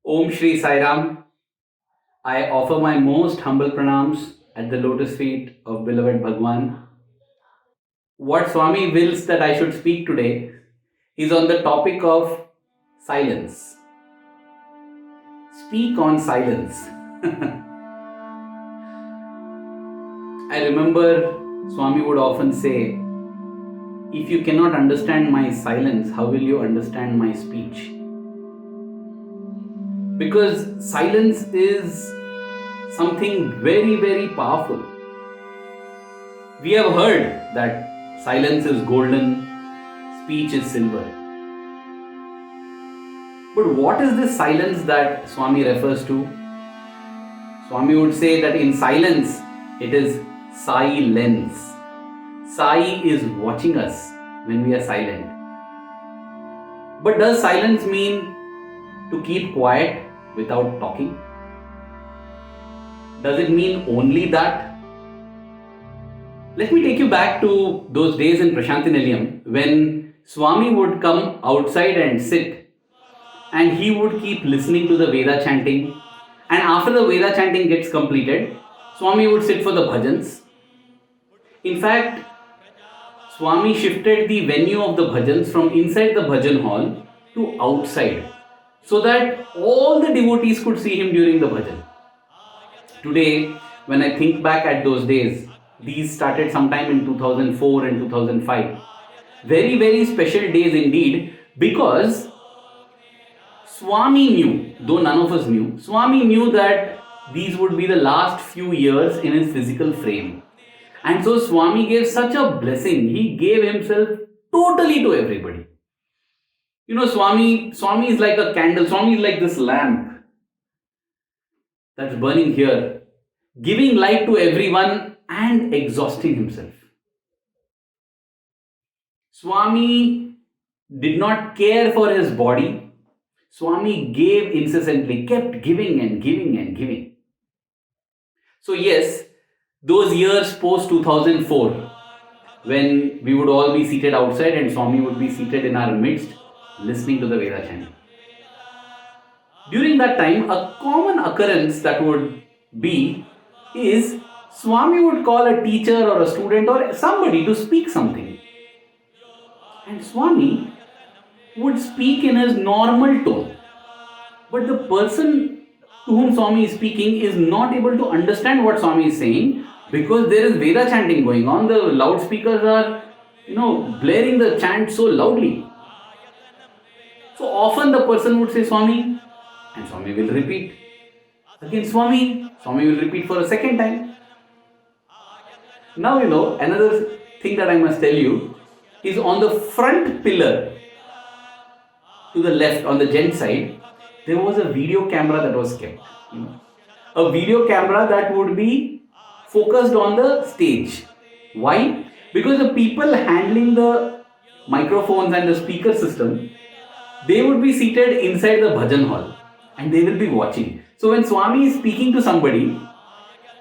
Om Shri Sai Ram. I offer my most humble pranams at the lotus feet of beloved Bhagawan. What Swami wills that I should speak today is on the topic of silence. Speak on silence. I remember Swami would often say, if you cannot understand my silence, how will you understand my speech? Because silence is something very, very powerful. We have heard that silence is golden, speech is silver. But what is this silence that Swami refers to? Swami would say that in silence, it is silence. Sai is watching us when we are silent. But does silence mean to keep quiet without talking? Does it mean only that? Let me take you back to those days in Prashanti Nilayam when Swami would come outside and sit and he would keep listening to the Veda chanting, and after the Veda chanting gets completed, Swami would sit for the bhajans. In fact, Swami shifted the venue of the bhajans from inside the bhajan hall to outside so that all the devotees could see him during the bhajan. Today, when I think back at those days, these started sometime in 2004 and 2005. Very, very special days indeed, because Swami knew, though none of us knew, Swami knew that these would be the last few years in his physical frame. And so Swami gave such a blessing. He gave himself totally to everybody. You know, Swami is like a candle. Swami is like this lamp that's burning here, giving light to everyone and exhausting himself. Swami did not care for his body. Swami gave incessantly, kept giving and giving and giving. So yes, those years post 2004, when we would all be seated outside and Swami would be seated in our midst, listening to the Veda chanting. During that time, a common occurrence that would be is Swami would call a teacher or a student or somebody to speak something. And Swami would speak in his normal tone. But the person to whom Swami is speaking is not able to understand what Swami is saying because there is Veda chanting going on. The loudspeakers are, blaring the chant so loudly. So often the person would say Swami, and Swami will repeat. Again Swami will repeat for a second time. Now another thing that I must tell you is on the front pillar to the left, on the gent side, there was a video camera that was kept. A video camera that would be focused on the stage. Why? Because the people handling the microphones and the speaker system, they would be seated inside the bhajan hall and they will be watching. So when Swami is speaking to somebody,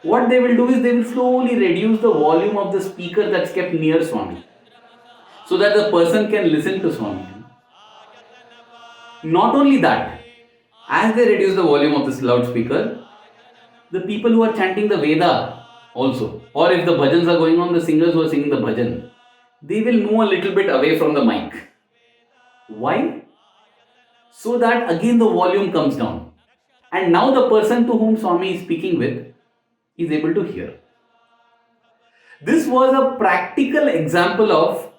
what they will do is they will slowly reduce the volume of the speaker that's kept near Swami so that the person can listen to Swami. Not only that, as they reduce the volume of this loudspeaker, the people who are chanting the Veda also, or if the bhajans are going on, the singers who are singing the bhajan, they will move a little bit away from the mic. Why? So that again the volume comes down. And now the person to whom Swami is speaking with is able to hear. This was a practical example of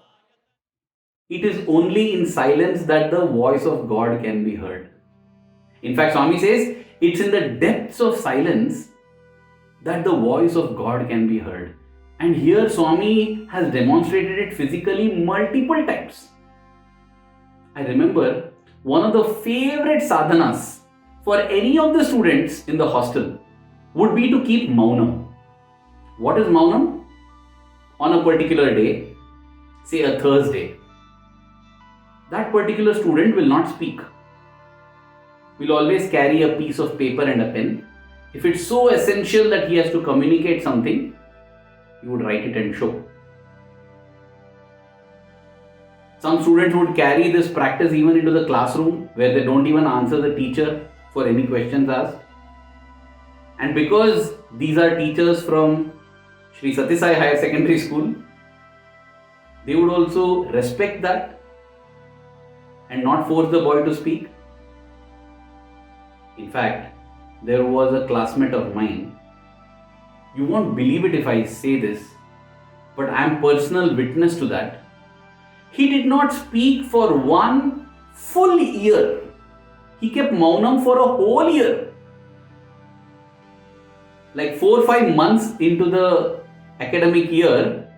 it is only in silence that the voice of God can be heard. In fact, Swami says it's in the depths of silence that the voice of God can be heard. And here Swami has demonstrated it physically multiple times. I remember one of the favorite sadhanas for any of the students in the hostel would be to keep Mounam. What is Mounam? On a particular day, say a Thursday, that particular student will not speak. Will always carry a piece of paper and a pen. If it's so essential that he has to communicate something, he would write it and show. Some students would carry this practice even into the classroom where they don't even answer the teacher for any questions asked. And because these are teachers from Sri Sathya Sai Higher Secondary School, they would also respect that and not force the boy to speak. In fact, there was a classmate of mine. You won't believe it if I say this, but I am personal witness to that. He did not speak for 1 full year. He kept Mounam for a whole year. Like 4 or 5 months into the academic year,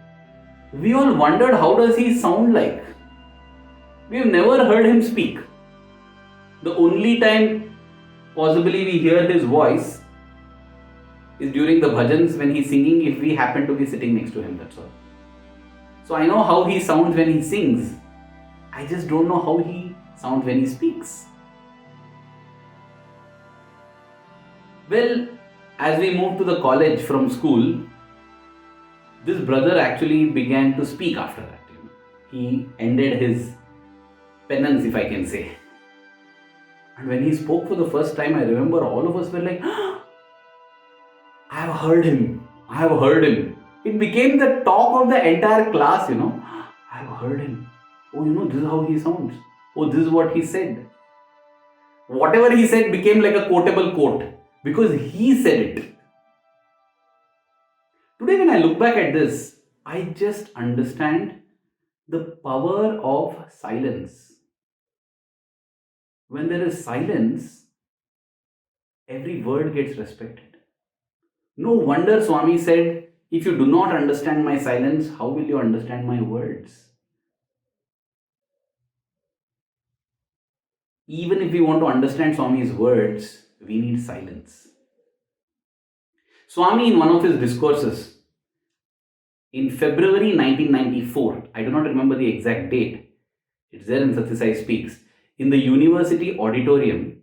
we all wondered how does he sound like. We have never heard him speak. The only time possibly we hear his voice is during the bhajans when he's singing, if we happen to be sitting next to him, that's all. So I know how he sounds when he sings. I just don't know how he sounds when he speaks. Well, as we moved to the college from school, this brother actually began to speak after that. He ended his penance, if I can say. And when he spoke for the first time, I remember all of us were like, I have heard him. I have heard him. It became the talk of the entire class, I have heard him. Oh, this is how he sounds. Oh, this is what he said. Whatever he said became like a quotable quote because he said it. Today, when I look back at this, I just understand the power of silence. When there is silence, every word gets respected. No wonder Swami said, if you do not understand my silence, how will you understand my words? Even if we want to understand Swami's words, we need silence. Swami, in one of his discourses, in February 1994, I do not remember the exact date, it's there in Sathya Sai Speaks, in the university auditorium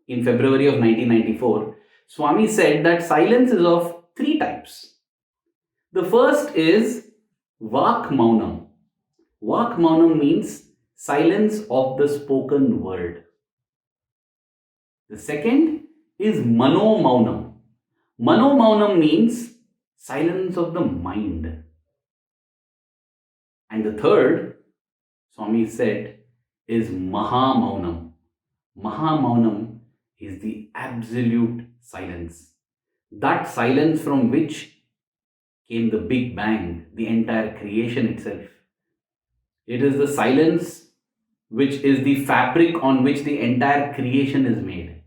in February of 1994, Swami said that silence is of 3 types. The first is Vaak Mounam. Vaak Mounam means silence of the spoken word. The second is Mano Mounam. Mano Mounam means silence of the mind. And the third, Swami said, is Maha Mounam. Maha Mounam is the absolute silence. That silence from which came the Big Bang, the entire creation itself. It is the silence which is the fabric on which the entire creation is made.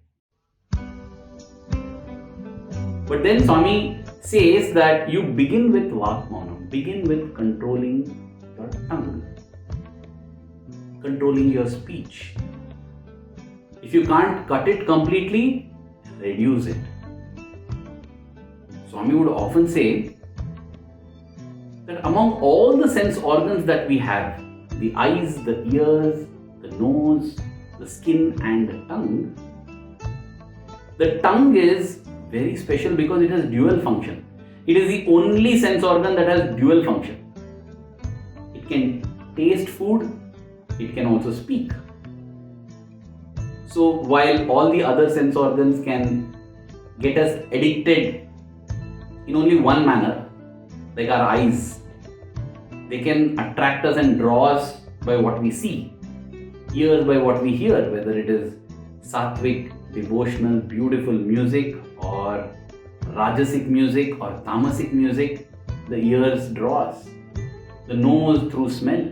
But then Swami says that you begin with Vaak Mounam, begin with controlling your tongue, controlling your speech. If you can't cut it completely, reduce it. Swami would often say that among all the sense organs that we have, the eyes, the ears, the nose, the skin and the tongue is very special because it has dual function. It is the only sense organ that has dual function. It can taste food, it can also speak. So while all the other sense organs can get us addicted in only one manner, like our eyes, they can attract us and draw us by what we see, ears by what we hear, whether it is sattvic, devotional, beautiful music or rajasic music or tamasic music, the ears draw us, the nose through smell.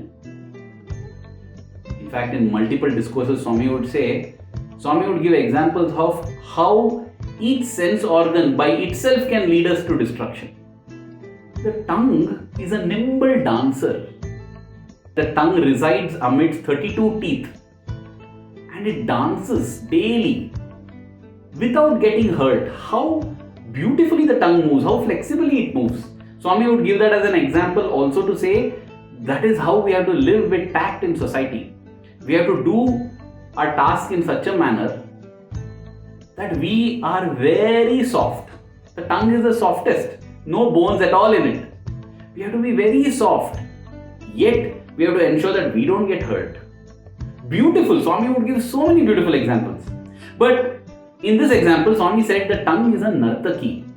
In fact, in multiple discourses, Swami would give examples of how each sense organ by itself can lead us to destruction. The tongue is a nimble dancer. The tongue resides amidst 32 teeth and it dances daily without getting hurt. How beautifully the tongue moves, how flexibly it moves. Swami would give that as an example also to say that is how we have to live with tact in society. We have to do our task in such a manner that we are very soft. The tongue is the softest, no bones at all in it. We have to be very soft, yet we have to ensure that we don't get hurt. Beautiful, Swami would give so many beautiful examples. But In this example, Swami said the tongue is a nartaki.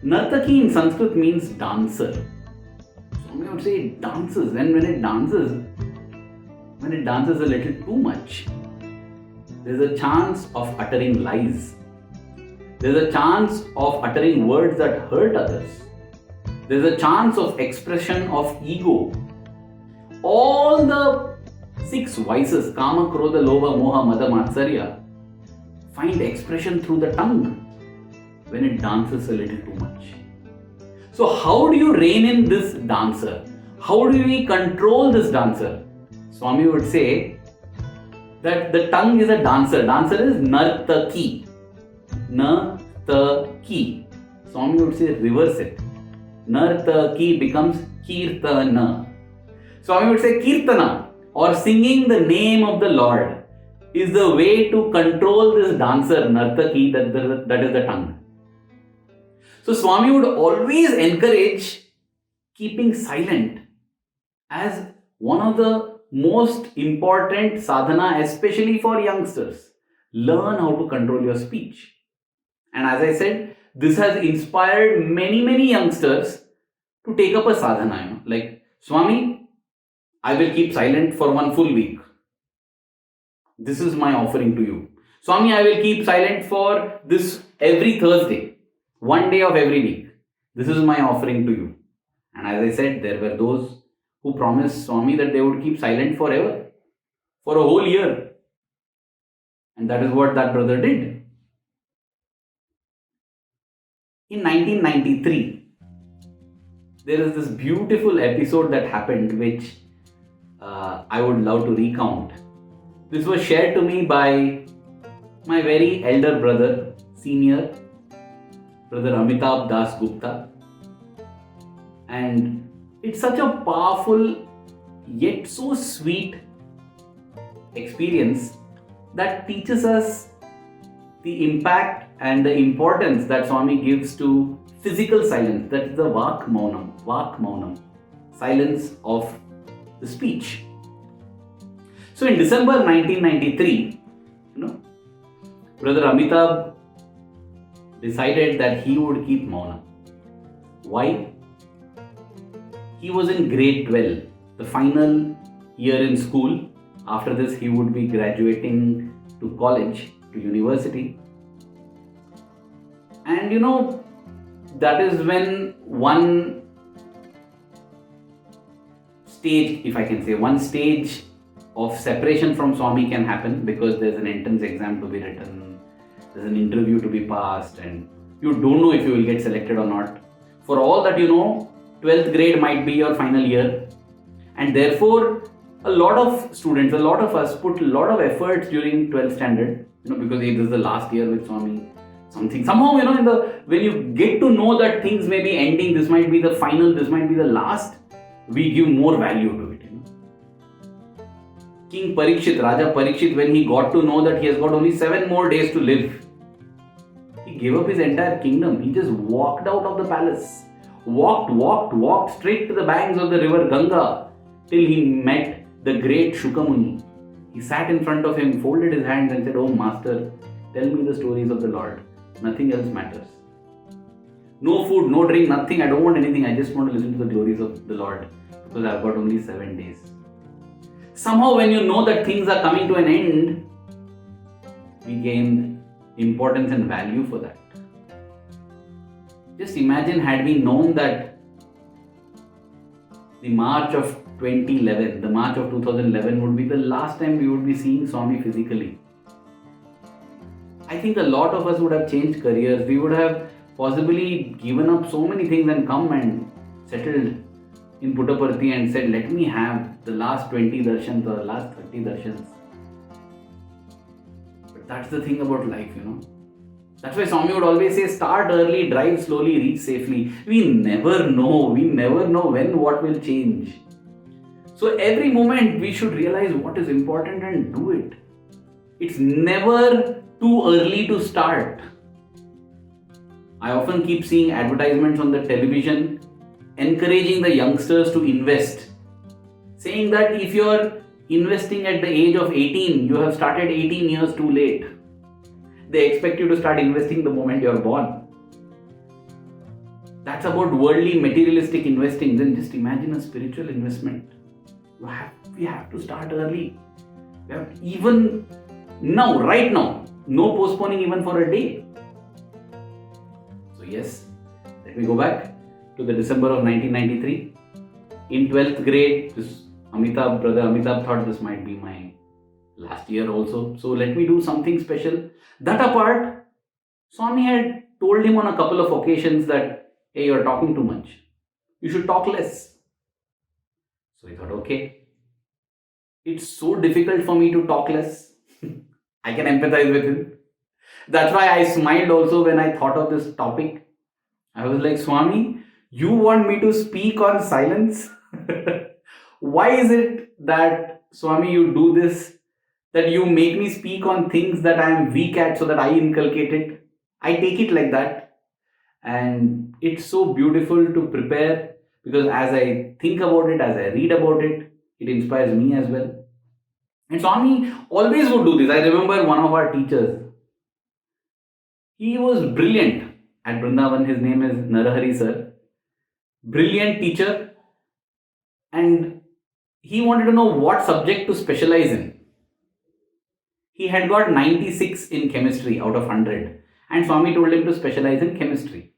Nartaki in Sanskrit means dancer. Swami would say it dances, and when it dances a little too much, there's a chance of uttering lies. There's a chance of uttering words that hurt others. There's a chance of expression of ego. All the 6 vices, Kama, Krodha, Lobha, Moha, Mada, Matsarya, find expression through the tongue when it dances a little too much. So how do you rein in this dancer? How do we control this dancer? Swami would say that the tongue is a dancer. Dancer is nartaki. Nartaki. Swami would say reverse it. Nartaki becomes kirtana. Swami would say kirtana, or singing the name of the Lord, is the way to control this dancer, nartaki, that is the tongue. So Swami would always encourage keeping silent as one of the most important sadhana, especially for youngsters. Learn how to control your speech. And as I said, this has inspired many youngsters to take up a sadhana. Like, Swami, I will keep silent for one full week. This is my offering to you. Swami, I will keep silent for this every Thursday, one day of every week. This is my offering to you. And as I said, there were those who promised Swami that they would keep silent forever, for a whole year. And that is what that brother did. In 1993, there is this beautiful episode that happened which I would love to recount. This was shared to me by my very elder brother, senior, brother Amitabh Das Gupta. And it's such a powerful yet so sweet experience that teaches us the impact and the importance that Swami gives to physical silence. That is the Vaak Mounam. Vaak Mounam. Silence of the speech. So in December 1993, Brother Amitabh decided that he would keep Mounam. Why? He was in grade 12, the final year in school. After this, he would be graduating to college, to university. And that is when one stage, if I can say, one stage of separation from Swami can happen, because there's an entrance exam to be written, there's an interview to be passed, and you don't know if you will get selected or not. For all that you know, 12th grade might be your final year, and therefore a lot of students, a lot of us put a lot of efforts during 12th standard, because it is the last year with Swami. Somehow, when you get to know that things may be ending, this might be the final, this might be the last, we give more value to it. King Parikshit, Raja Parikshit, when he got to know that he has got only 7 more days to live, he gave up his entire kingdom. He just walked out of the palace. Walked straight to the banks of the river Ganga till he met the great Shukamuni. He sat in front of him, folded his hands and said, "Oh Master, tell me the stories of the Lord. Nothing else matters. No food, no drink, nothing. I don't want anything. I just want to listen to the glories of the Lord, because I've got only 7 days." Somehow when you know that things are coming to an end, we gain importance and value for that. Just imagine, had we known that the March of 2011, the March of 2011 would be the last time we would be seeing Swami physically. I think a lot of us would have changed careers. We would have possibly given up so many things and come and settled in Puttaparthi and said, "Let me have the last 20 darshans or the last 30 darshans." But that's the thing about life, That's why Swami would always say, start early, drive slowly, reach safely. We never know when what will change. So every moment we should realize what is important and do it. It's never too early to start. I often keep seeing advertisements on the television encouraging the youngsters to invest, saying that if you're investing at the age of 18, you have started 18 years too late. They expect you to start investing the moment you're born. That's about worldly, materialistic investing. Then just imagine a spiritual investment. We have to start early. Even now, right now, no postponing even for a day. So yes, let me go back to the December of 1993. In 12th grade, brother Amitabh thought this might be my last year also. So let me do something special. That apart, Swami had told him on a couple of occasions that, hey, you're talking too much. You should talk less. So he thought, okay, it's so difficult for me to talk less. I can empathize with him. That's why I smiled also when I thought of this topic. I was like, Swami, you want me to speak on silence? Why is it that, Swami, you do this? That you make me speak on things that I am weak at so that I inculcate it? I take it like that. And it's so beautiful to prepare, because as I think about it, as I read about it, it inspires me as well. And Swami always would do this. I remember one of our teachers. He was brilliant at Vrindavan. His name is Narahari sir. Brilliant teacher. And he wanted to know what subject to specialize in. He had got 96 in chemistry out of 100. And Swami told him to specialize in chemistry.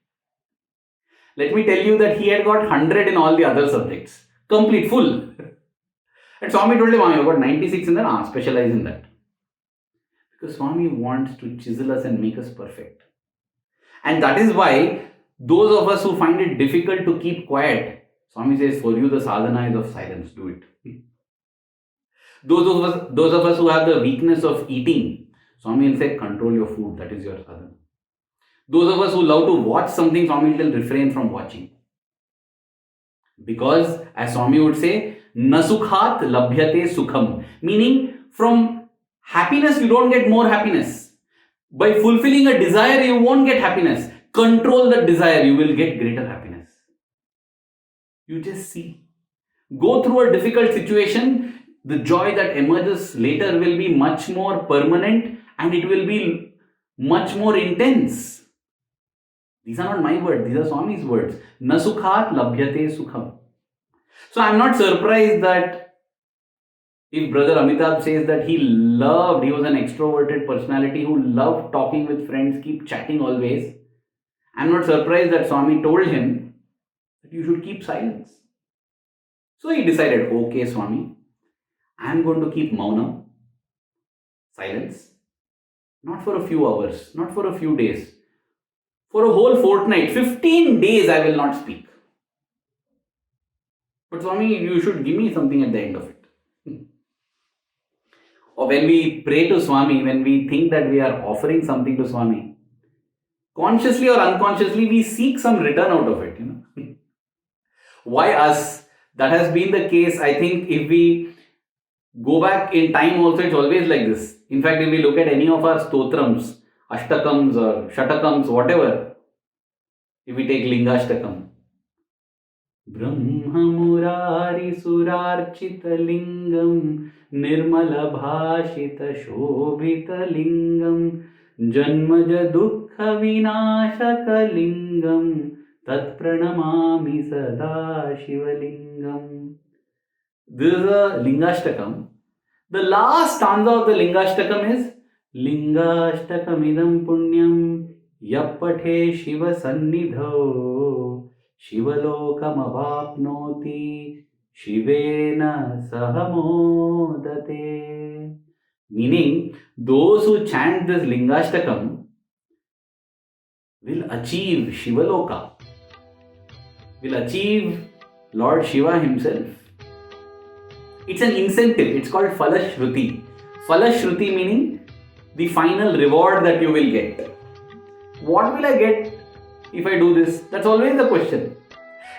Let me tell you that he had got 100 in all the other subjects. Complete, full. And Swami told him, you got 96 in that, specialize in that. Because Swami wants to chisel us and make us perfect. And that is why those of us who find it difficult to keep quiet, Swami says, for you the sadhana is of silence, do it. Those of us who have the weakness of eating, Swami will say, control your food, that is your sadhana. Those of us who love to watch something, Swami will refrain from watching. Because, as Swami would say, Nasukhat labhyate sukham. Meaning, from happiness you don't get more happiness. By fulfilling a desire you won't get happiness. Control the desire, you will get greater happiness. You just see. Go through a difficult situation, the joy that emerges later will be much more permanent and it will be much more intense. These are not my words, these are Swami's words. Nasukhat labhyate sukham. So I'm not surprised that if Brother Amitabh says that he was an extroverted personality who loved talking with friends, keep chatting always. I'm not surprised that Swami told him that you should keep silence. So he decided, okay Swami, I'm going to keep Mounam, silence, not for a few hours, not for a few days, for a whole fortnight, 15 days I will not speak. But Swami, you should give me something at the end of it. Or when we pray to Swami, when we think that we are offering something to Swami, consciously or unconsciously, we seek some return out of it. Why us? That has been the case. I think if we go back in time also, it's always like this. In fact, if we look at any of our stotrams, ashtakams or shatakams, whatever, if we take Lingashtakam, Brahma Murari Surarchita Lingam Nirmala Bhashita Shobhita Lingam Janmaja Dukkha Vinashaka Lingam Tat Pranamami Sada Shivalingam. This is a Lingashtakam. The last stanza of the Lingashtakam is Lingashtakamidam Punyam Yappathe Shiva Sannidho Shivalokam avapnoti Shivena sahamodate. Meaning, those who chant this Lingashtakam will achieve Shivaloka, will achieve Lord Shiva himself. It's an incentive. It's called Falashruti. Falashruti meaning the final reward that you will get. What will I get if I do this? That's always the question.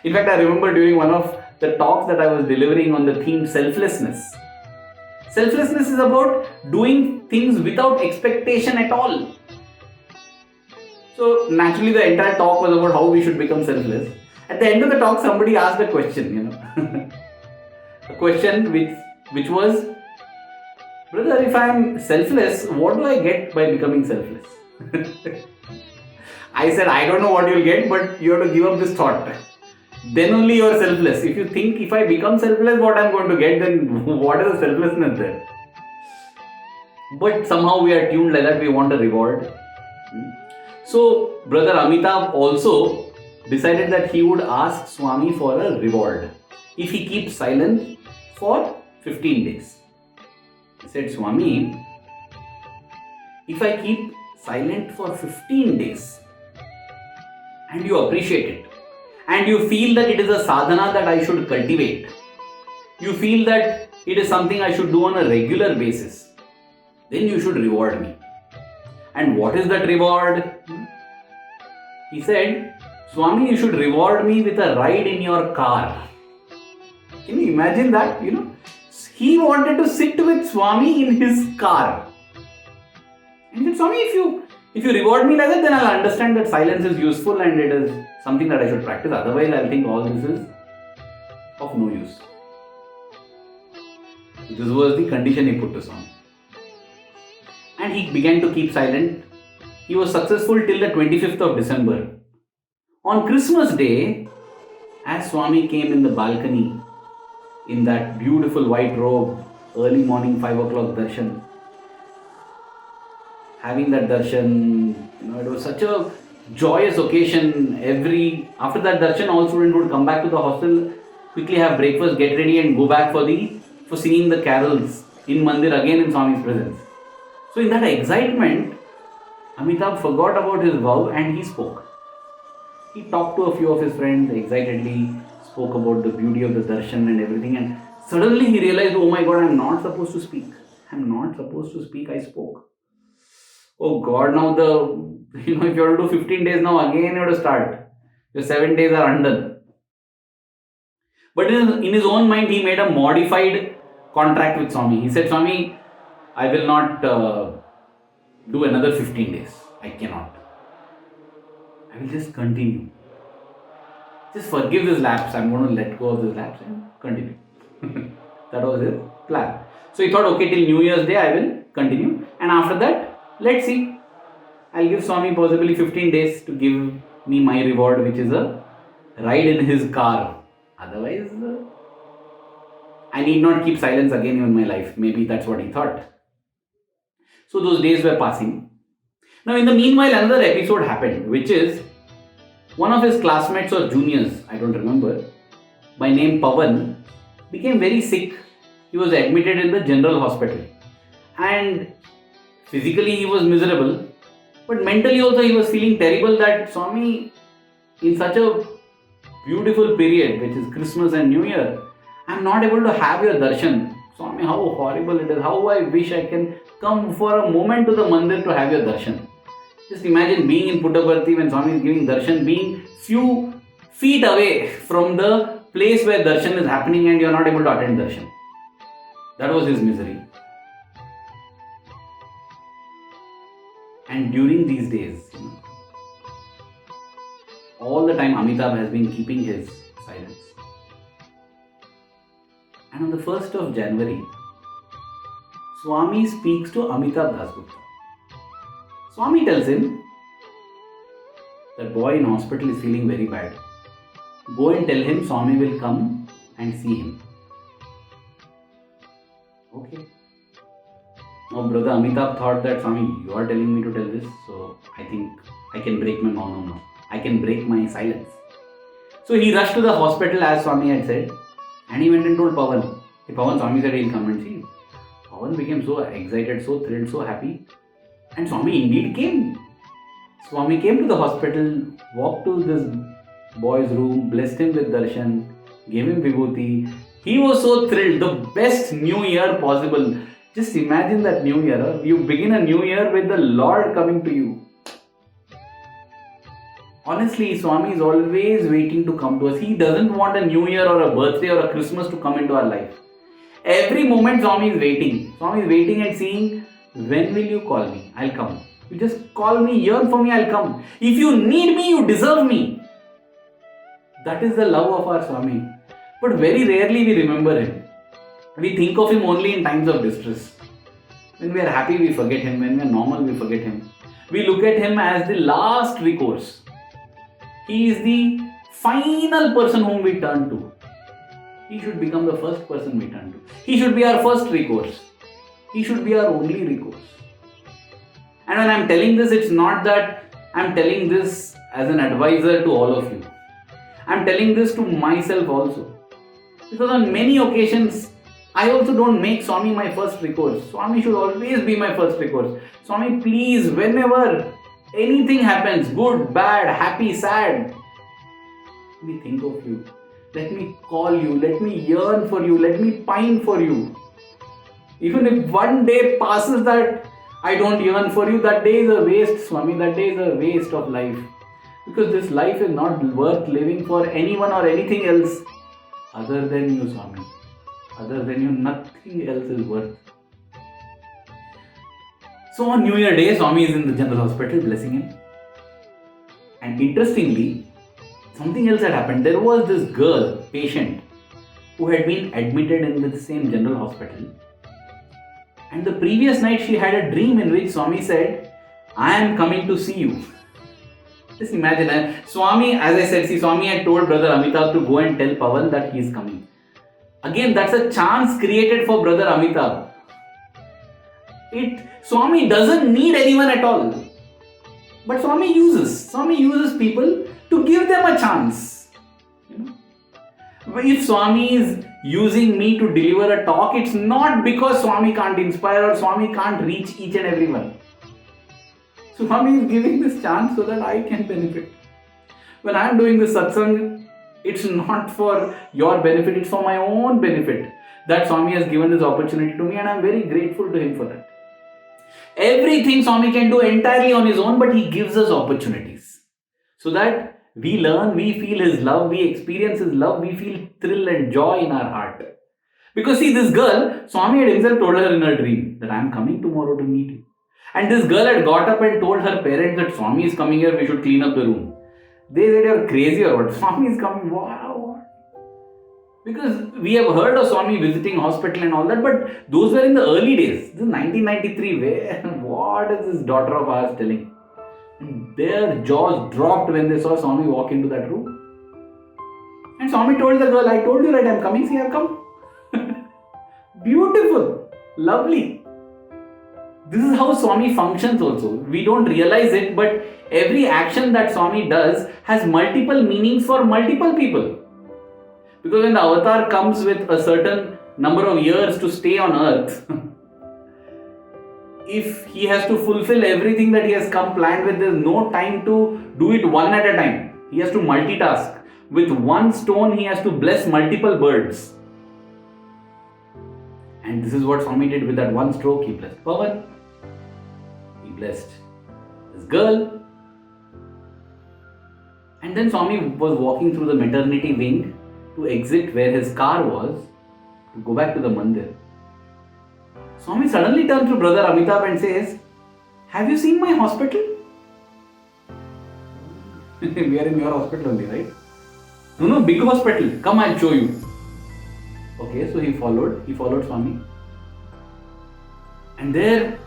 In fact, I remember during one of the talks that I was delivering on the theme selflessness. Selflessness is about doing things without expectation at all. So naturally the entire talk was about how we should become selfless. At the end of the talk, somebody asked a question, a question which was, brother, if I am selfless, what do I get by becoming selfless? I said, I don't know what you'll get, but you have to give up this thought. Then only you are selfless. If you think, if I become selfless, what I'm going to get, then what is the selflessness there? But somehow we are tuned like that, we want a reward. So, brother Amitabh also decided that he would ask Swami for a reward if he keeps silent for 15 days. He said, Swami, if I keep silent for 15 days and you appreciate it and you feel that it is a sadhana that I should cultivate, you feel that it is something I should do on a regular basis, then you should reward me. And what is that reward? He said, Swami, you should reward me with a ride in your car. Can you imagine that? He wanted to sit with Swami in his car. And he said, Swami, if you reward me like that, then I'll understand that silence is useful and it is something that I should practice. Otherwise, I'll think all this is of no use. This was the condition he put to Swami. And he began to keep silent. He was successful till the 25th of December. On Christmas Day, as Swami came in the balcony in that beautiful white robe, early morning 5 o'clock darshan, having that darshan, it was such a joyous occasion. After that darshan, all students would come back to the hostel, quickly have breakfast, get ready and go back for singing the carols in Mandir again in Swami's presence. So in that excitement, Amitabh forgot about his vow and he spoke. He talked to a few of his friends, excitedly spoke about the beauty of the darshan and everything, and suddenly he realized, oh my God, I'm not supposed to speak. I spoke. Oh God, now if you have to do 15 days now, again you have to start. Your 7 days are undone. But in his own mind, he made a modified contract with Swami. He said, Swami, I will not do another 15 days. I cannot. I will just continue. Just forgive this lapse. I'm going to let go of this lapse and continue. That was his plan. So he thought, okay, till New Year's Day I will continue. And after that, let's see. I'll give Swami possibly 15 days to give me my reward, which is a ride in his car. Otherwise, I need not keep silence again in my life. Maybe that's what he thought. So those days were passing. Now in the meanwhile, another episode happened, which is one of his classmates or juniors, I don't remember, by name Pawan, became very sick. He was admitted in the general hospital. And physically he was miserable, but mentally also he was feeling terrible that Swami, in such a beautiful period, which is Christmas and New Year, I'm not able to have your darshan. Swami, how horrible it is. How I wish I can come for a moment to the mandir to have your darshan. Just imagine being in Puttaparthi when Swami is giving darshan, being few feet away from the place where darshan is happening and you are not able to attend darshan. That was his misery. And during these days, all the time Amitabh has been keeping his silence. And on the 1st of January, Swami speaks to Amitabh Das Gupta. Swami tells him, that boy in hospital is feeling very bad. Go and tell him Swami will come and see him. Okay. Now brother Amitabh thought that, Swami, you are telling me to tell this, so I think I can break my Mano now. I can break my silence. So he rushed to the hospital as Swami had said, and he went and told Pawan. Hey Pawan, Swami said he'll come and see you. Pawan became so excited, so thrilled, so happy. And Swami indeed came. Swami came to the hospital, walked to this boy's room, blessed him with darshan, gave him vibhuti. He was so thrilled. The best new year possible. Just imagine that new year. You begin a new year with the Lord coming to you. Honestly, Swami is always waiting to come to us. He doesn't want a new year or a birthday or a Christmas to come into our life. Every moment Swami is waiting. Swami is waiting and seeing, when will you call me? I'll come. You just call me, yearn for me, I'll come. If you need me, you deserve me. That is the love of our Swami. But very rarely we remember him. We think of him only in times of distress. When we are happy, we forget him. When we are normal, we forget him. We look at him as the last recourse. He is the final person whom we turn to. He should become the first person we turn to. He should be our first recourse. He should be our only recourse. And when I'm telling this, it's not that I'm telling this as an advisor to all of you. I'm telling this to myself also. Because on many occasions, I also don't make Swami my first recourse. Swami should always be my first recourse. Swami, please, whenever anything happens, good, bad, happy, sad, let me think of you. Let me call you. Let me yearn for you. Let me pine for you. Even if one day passes that I don't yearn for you, that day is a waste, Swami. That day is a waste of life. Because this life is not worth living for anyone or anything else other than you, Swami. Other than you, nothing else is worth. So on New Year Day, Swami is in the general hospital blessing him. And interestingly, something else had happened. There was this girl, patient, who had been admitted in the same general hospital. And the previous night she had a dream in which Swami said, I am coming to see you. Just imagine, Swami, as I said, Swami had told Brother Amitabh to go and tell Pawan that he is coming. Again, that's a chance created for Brother Amitabh. Swami doesn't need anyone at all. But Swami uses people to give them a chance. If Swami is using me to deliver a talk, it's not because Swami can't inspire or Swami can't reach each and everyone. Swami is giving this chance so that I can benefit. When I am doing this satsang, it's not for your benefit, it's for my own benefit. That Swami has given this opportunity to me and I am very grateful to him for that. Everything Swami can do entirely on his own, but he gives us opportunities. So that we learn, we feel his love, we experience his love, we feel thrill and joy in our heart. Because see, this girl, Swami had himself told her in her dream that I am coming tomorrow to meet you. And this girl had got up and told her parents that Swami is coming here, we should clean up the room. They said, you're crazy or what? Swami is coming, wow. Because we have heard of Swami visiting hospital and all that, but those were in the early days. This is 1993, what is this daughter of ours telling? And their jaws dropped when they saw Swami walk into that room. And Swami told the girl, I told you right, I'm coming, see, I've come. Beautiful, lovely. This is how Swami functions also. We don't realize it, but every action that Swami does has multiple meanings for multiple people. Because when the avatar comes with a certain number of years to stay on earth, if he has to fulfill everything that he has come planned with, there's no time to do it one at a time. He has to multitask. With one stone, he has to bless multiple birds. And this is what Swami did with that one stroke. He blessed Pawan. He blessed this girl. And then Swami was walking through the maternity wing to exit where his car was, to go back to the mandir. Swami suddenly turns to Brother Amitabh and says, have you seen my hospital? We are in your hospital only, right? No, big hospital. Come, I'll show you. Okay, so he followed Swami. And there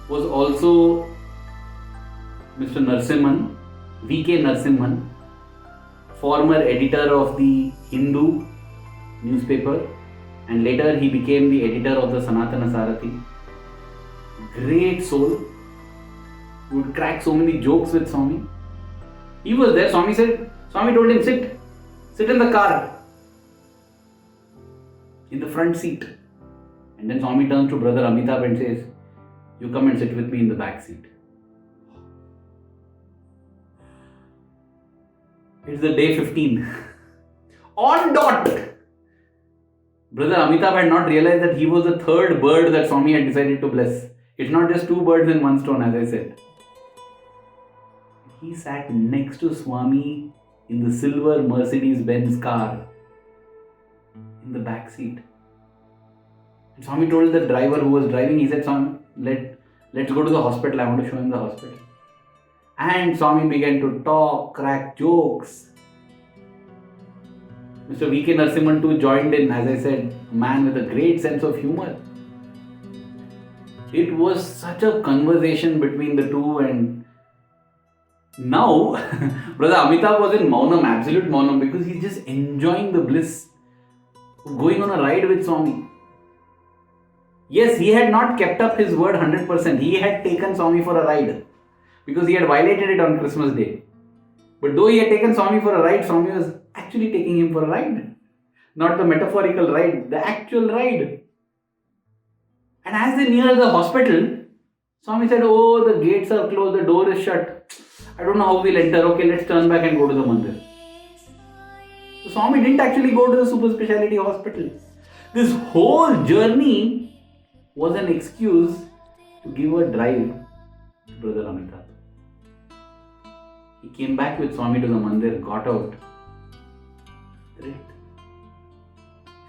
was also Mr. Narasimhan, V.K. Narasimhan, former editor of the Hindu newspaper, and later he became the editor of the Sanatana Sarathi. Great soul, would crack so many jokes with Swami. He was there. Swami told him, sit in the car, in the front seat. And then Swami turns to Brother Amitabh and says, you come and sit with me in the back seat. It's the day 15. On dot! Brother Amitabh had not realized that he was the third bird that Swami had decided to bless. It's not just two birds in one stone, as I said. He sat next to Swami in the silver Mercedes-Benz car in the back seat. And Swami told the driver who was driving, he said, Swami, let's go to the hospital. I want to show him the hospital. And Swami began to talk, crack jokes. Mr. V.K. Narasimhan too joined in, as I said, a man with a great sense of humor. It was such a conversation between the two, and now Brother Amitabh was in Mounam, absolute Mounam, because he's just enjoying the bliss of going on a ride with Swami. Yes, he had not kept up his word 100%. He had taken Swami for a ride because he had violated it on Christmas Day. But though he had taken Swami for a ride, Swami was actually taking him for a ride. Not the metaphorical ride, the actual ride. And as they near the hospital, Swami said, "Oh, the gates are closed, the door is shut. I don't know how we'll enter. Okay, let's turn back and go to the mandir." So Swami didn't actually go to the super speciality hospital. This whole journey was an excuse to give a drive to Brother Amitabh. He came back with Swami to the mandir, got out. Great.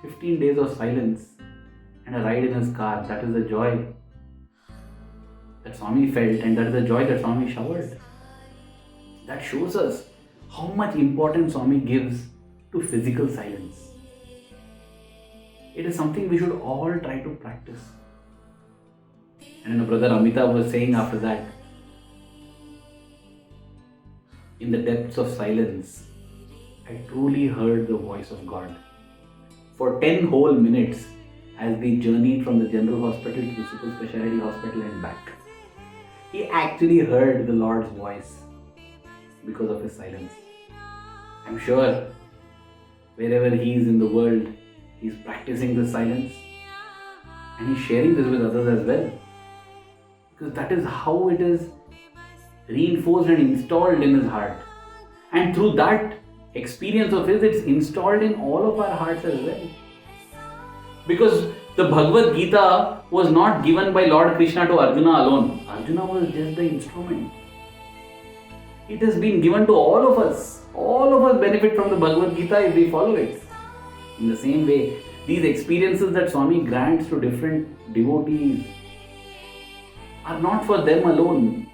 15 days of silence and a ride in his car. That is the joy that Swami felt, and that is the joy that Swami showered. That shows us how much importance Swami gives to physical silence. It is something we should all try to practice. And Brother Amitabh was saying after that, in the depths of silence, I truly heard the voice of God. For 10 whole minutes, as we journeyed from the general hospital to the super speciality hospital and back, he actually heard the Lord's voice because of his silence. I'm sure wherever he is in the world, he's practicing this silence and he's sharing this with others as well. Because that is how it is reinforced and installed in his heart. And through that experience of his, it's installed in all of our hearts as well. Because the Bhagavad Gita was not given by Lord Krishna to Arjuna alone. Arjuna was just the instrument. It has been given to all of us. All of us benefit from the Bhagavad Gita if we follow it. In the same way, these experiences that Swami grants to different devotees are not for them alone.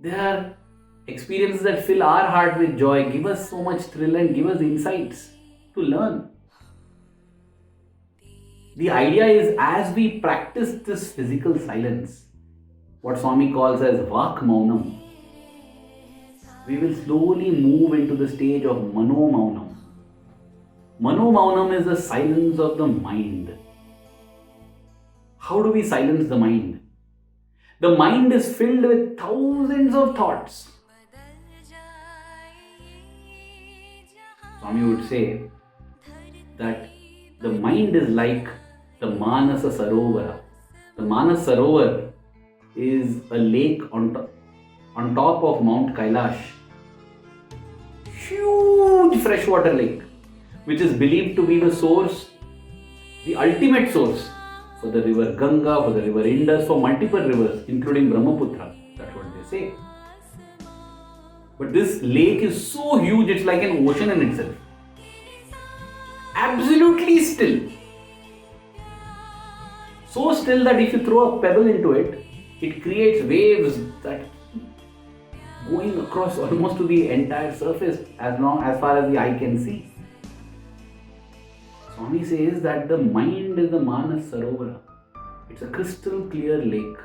They are experiences that fill our heart with joy, give us so much thrill and give us insights to learn. The idea is, as we practice this physical silence, what Swami calls as Vaak Mounam, we will slowly move into the stage of Mano Mounam. Mano Mounam is the silence of the mind. How do we silence the mind? The mind is filled with thousands of thoughts. Swami would say that the mind is like the Manasa Sarovara. The Manas Sarovar is a lake on top of Mount Kailash. Huge freshwater lake, which is believed to be the source, the ultimate source for the river Ganga, for the river Indus, for multiple rivers, including Brahmaputra. That's what they say. But this lake is so huge, it's like an ocean in itself. Absolutely still. So still that if you throw a pebble into it, it creates waves that going across almost to the entire surface as far as the eye can see. Swami says that the mind is the Manas Sarovara. It's a crystal clear lake.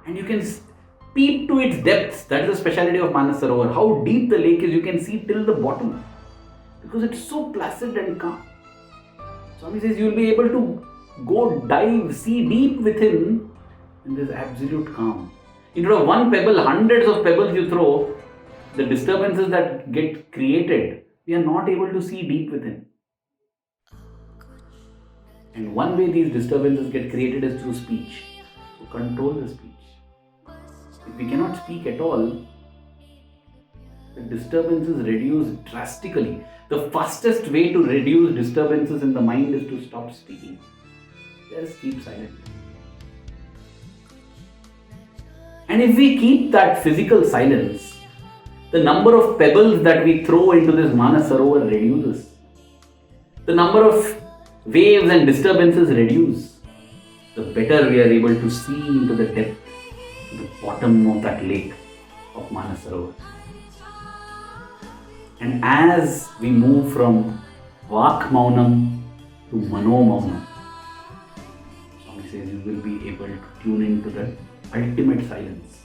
And you can peep to its depths. That is the speciality of Manas Sarovar. How deep the lake is, you can see till the bottom. Because it's so placid and calm. Swami says you will be able to go dive, see deep within in this absolute calm. Instead of one pebble, hundreds of pebbles you throw, the disturbances that get created, we are not able to see deep within. And one way these disturbances get created is through speech. So control the speech. If we cannot speak at all, the disturbances reduce drastically. The fastest way to reduce disturbances in the mind is to stop speaking. Just keep silent. And if we keep that physical silence, the number of pebbles that we throw into this Manas Sarovar reduces. The number of waves and disturbances reduce. The better we are able to see into the depth, to the bottom of that lake of Manas Sarovar. And as we move from Vaak Mounam to Mano Mounam, says you will be able to tune into the ultimate silence.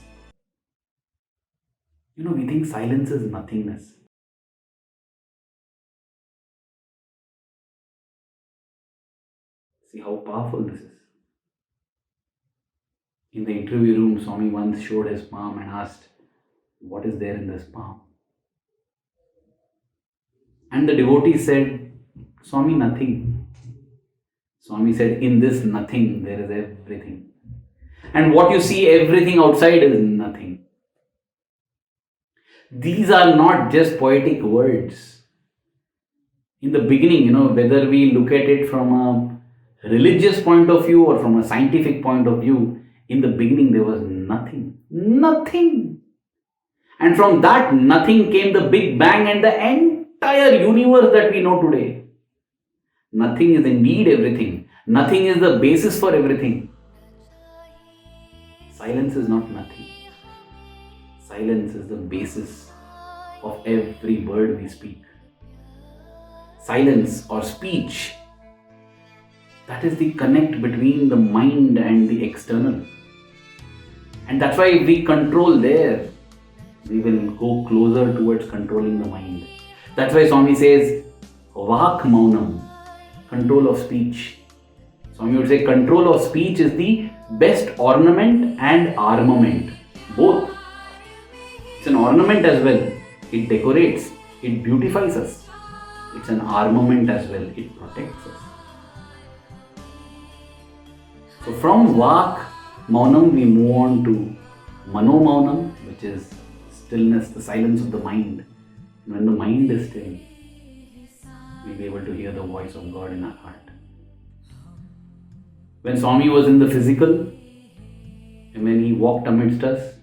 We think silence is nothingness. See how powerful this is. In the interview room, Swami once showed his palm and asked, "What is there in this palm?" And the devotee said, "Swami, nothing." Swami said, "In this nothing, there is everything. And what you see, everything outside is nothing." These are not just poetic words. In the beginning, whether we look at it from a religious point of view or from a scientific point of view, in the beginning there was nothing. Nothing. And from that nothing came the Big Bang and the entire universe that we know today. Nothing is indeed everything. Nothing is the basis for everything. Silence is not nothing. Silence is the basis of every word we speak. Silence or speech, that is the connect between the mind and the external. And that's why if we control there, we will go closer towards controlling the mind. That's why Swami says, Vaak Mounam, control of speech. Swami would say control of speech is the best ornament and armament. Both. It's an ornament as well. It decorates. It beautifies us. It's an armament as well. It protects us. So from Vaak Mounam we move on to Mano Mounam, which is stillness, the silence of the mind. When the mind is still, we'll be able to hear the voice of God in our heart. When Swami was in the physical, and when he walked amidst us,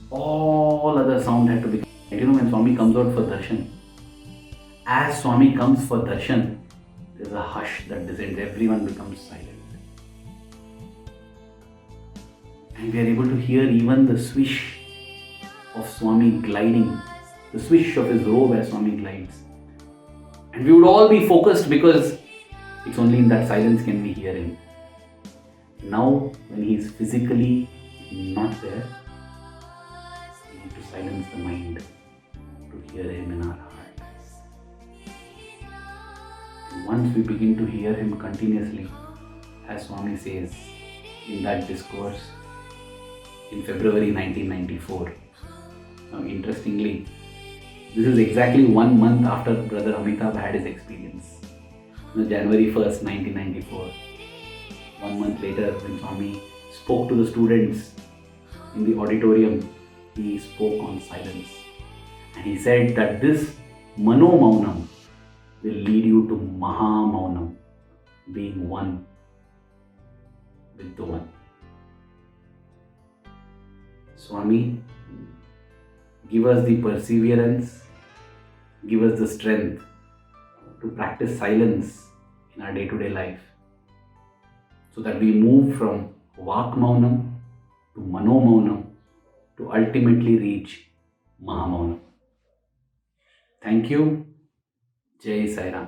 all other sound had to be quiet. When Swami comes out for darshan, as Swami comes for darshan, there's a hush that descends. Everyone becomes silent. And we are able to hear even the swish of Swami gliding, the swish of his robe as Swami glides. And we would all be focused because it's only in that silence can we hear him. Now, when he is physically not there, we need to silence the mind to hear him in our heart. And once we begin to hear him continuously, as Swami says in that discourse in February 1994. Now, interestingly, this is exactly 1 month after Brother Amitabh had his experience. January 1st, 1994. 1 month later, when Swami spoke to the students in the auditorium, he spoke on silence. And he said that this Mano Mounam will lead you to Maha Mounam, being one with the one. Swami, give us the perseverance, give us the strength to practice silence in our day-to-day life, so that we move from Vaak Mounam to Mano Mounam to ultimately reach Maha Mounam. Thank you. Jai Sai Ram.